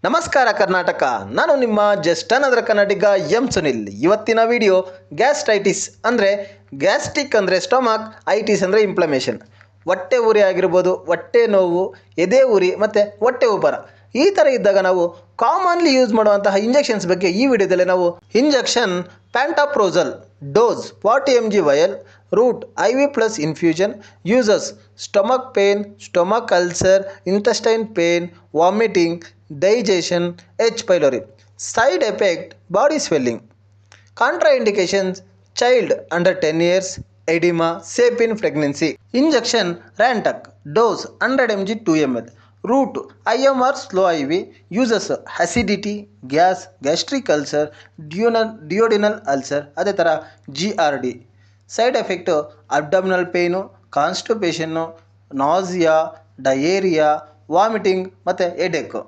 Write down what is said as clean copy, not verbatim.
ನಮಸ್ಕಾರ ಕರ್ನಾಟಕ. ನಾನು ನಿಮ್ಮ ಜಸ್ಟ್ ಅನದರ್ ಕನ್ನಡಿಗ ಎಂ ಸುನಿಲ್. ಇವತ್ತಿನ ವಿಡಿಯೋ ಗ್ಯಾಸ್ಟ್ರೈಟಿಸ್ ಅಂದರೆ ಗ್ಯಾಸ್ಟ್ರಿಕ್ ಅಂದರೆ ಸ್ಟಮಕ್, ಐಟಿಸ್ ಅಂದರೆ ಇಂಪ್ಲಮೇಷನ್. ಹೊಟ್ಟೆ ಉರಿ ಆಗಿರ್ಬೋದು, ಹೊಟ್ಟೆ ನೋವು, ಎದೆ ಉರಿ ಮತ್ತು ಹೊಟ್ಟೆ ಉಬ್ಬರ ಈ ಥರ ಇದ್ದಾಗ ನಾವು ಕಾಮನ್ಲಿ ಯೂಸ್ ಮಾಡುವಂತಹ ಇಂಜೆಕ್ಷನ್ಸ್ ಬಗ್ಗೆ ಈ ವಿಡಿಯೋದಲ್ಲಿ ನಾವು injection pantoprazole dose 40 mg vial route IV plus infusion uses stomach pain, stomach ulcer, intestine pain, vomiting, digestion, H. pylori. Side effect body swelling. Contraindications child under 10 years, edema, safe in pregnancy. Injection Rantac dose 100 mg 2 ml. Route IM or slow IV uses acidity, gas, gastric ulcer, duodenal ulcer ಅದೇ ಥರ GRD. Side effect abdominal pain, constipation, nausea, diarrhoea, vomiting ಮತ್ತು ಹೆಡೇಕು.